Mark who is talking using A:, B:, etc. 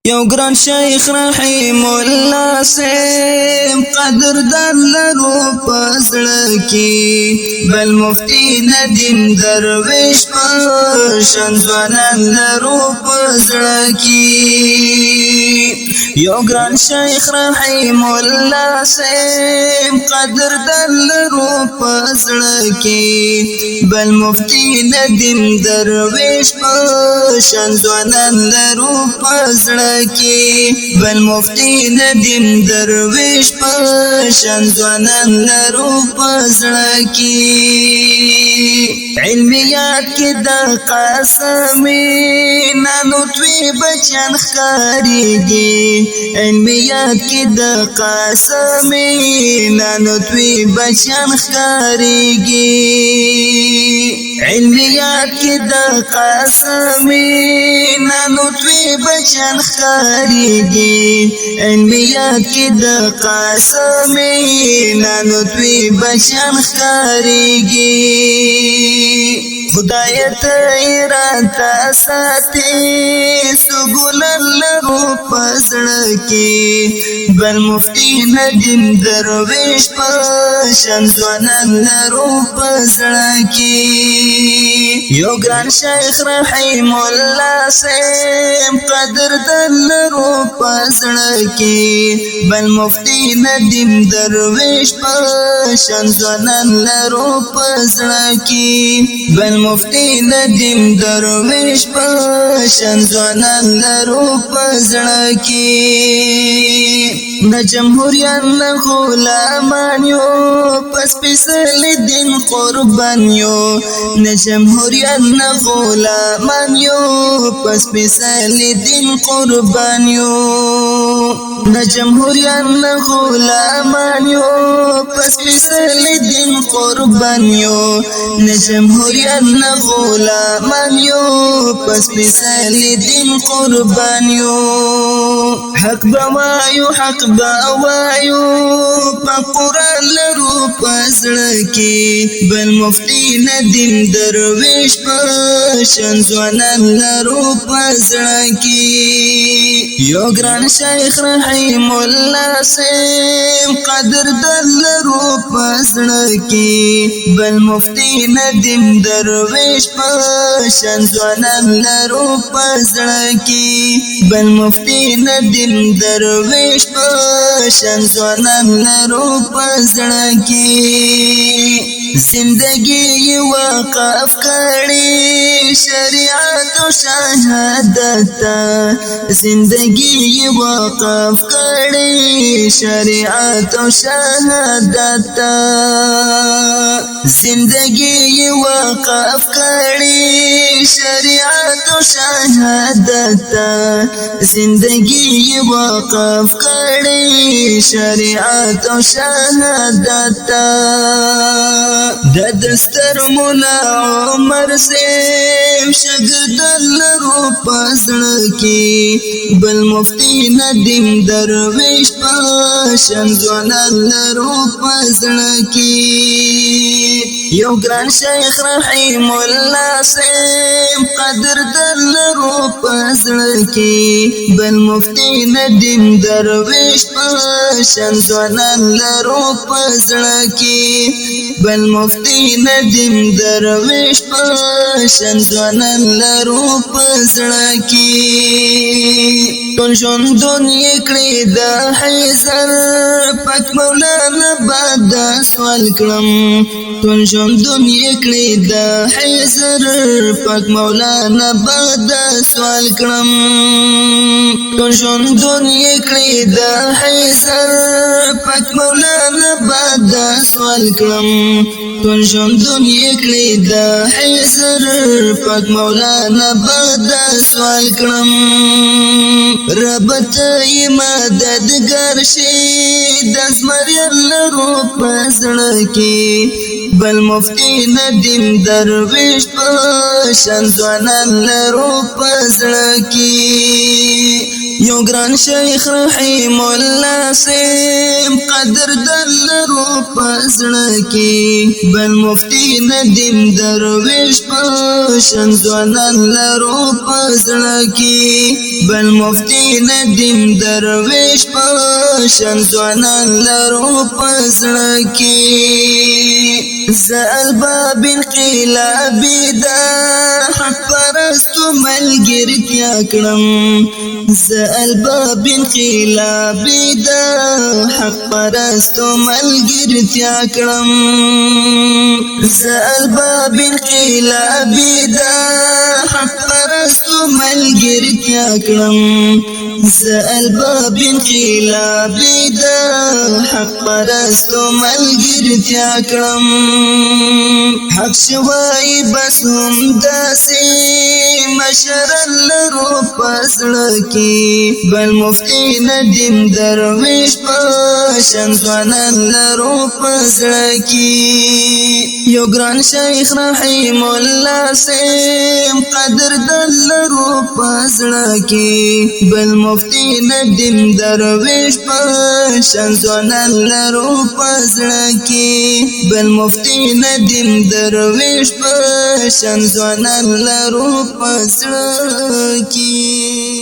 A: یو ګران شیخ رحیم الله سیم قدر در لرو پزړه کې بل مفتی ندیم درویش پشن ځوانان لرو پزړه کې یو ګران شیخ رحیم الله سیم قدر در لرو پزړه کې بل مفتی ندیم درویش پشن ځوانان لرو پزړه کی بل مفتی ندیم درویش پشن ځوانان لرو پزړه کی علمیات کی د قسمی نانو توی بچن ښکاریږي علمیات کی د قسمی نانو توی بچن ښکاریږي علمیات کی د قسمی نانو توی بچن ښکاریږي علمیات کی د قسمی نانو توی بچن ښکاریږي خدای ته راته ساتي سګول لرو پزړه کې بل مفتی ندیم درویش پشن ځوانان لرو پزړه کې یو ګران شیخ رحیم الله سیم قدر در لرو پزړه کې بل مفتی ندیم درویش پشن ځوانان لرو پزړه کې بل مفتی ندیم درویش پشن ځوانان لرو پزړه کې د جمهوریت نه غلامان یو پس پیسل دین قربان یو د جمهوریت نه غلامان یو پس پیسل دین قربان یو د جمهوریت نه غلامان یو پس پیسل دین قربان یو د جمهوریت نه غلامان یو پس پیسل دین قربان یو حق بوایو حق بوایو په قرآن لرو پزړه کې بل مفتی ندیم درویش پشن ځوانان لرو پزړه کې یو ګران شیخ رحیم الله سیم قدر در لرو پزړه کې بل مفتی ندیم درویش پشن ځوانان لرو پزړه کې بل مفتی ندیم درویش پشن ځوانان لرو پزړه کې زندگی وقف کړي شریعت او شهادت زندگی وقف کړي شریعت او شهادت زندگی وقف کړي شریعت او شهادت زندگی وقف کړي شریعت او شهادت د دستر مولا عمر سیم شګد لرو پزړه کې بل مفتی ندیم درویش پشن ځوانان لرو پزړه کې یو ګران شیخ رحیم الله سیم قدر در لرو پزړه کې بل مفتی ندیم درویش پشن ځوانان لرو پزړه کې بل مفتی ندیم درویش پشن ځوانان لرو پزړه کې ټول ژوندون یې کړې د حیدر پاک مولانا بعد سوال کړم ټول ژوندون یې کړې د حیدر پاک مولانا بعد سوال کړم ټول ژوندون یې کړې د حیدر پاک مولانا بعد سوال کړم ټول ژوندون یې کړې د حیدر پاک مولانا بعد سوال کړم رب ته یې مددګار شي د زمریان لرو پزړه کې بل مفتی ندیم درویش پشن ځوانان لرو پزړه کې یو ګران شیخ رحیم الله سیم قدر دلرو پزړه کې بل مفتی ندیم درویش پشن ځوانان لرو پزړه کې بل مفتی ندیم درویش پشن ځوانان لرو پزړه کې زال باب انقلابی دا حق پرستو ملګرتیا کړم زال باب انقلابی دا حق پرستو ملګرتیا کړم زال باب انقلابی دا حق پرستو ملګرتیا کړم زال باب انقلابی دا حق پرستو ملګرتیا کړم حق شوای بس هم داسې مشر لرو پزړه کې بل مفتی ندیم درویش پشن ځوانان لرو پزړه کې یو ګران شیخ رحیم الله سیم قدر دلرو پزړه کې بل مفتی ندیم درویش پشن ځوانان لرو پزړه کې بل مفتی ندیم درویش پشن ځوانان لرو پزړه کې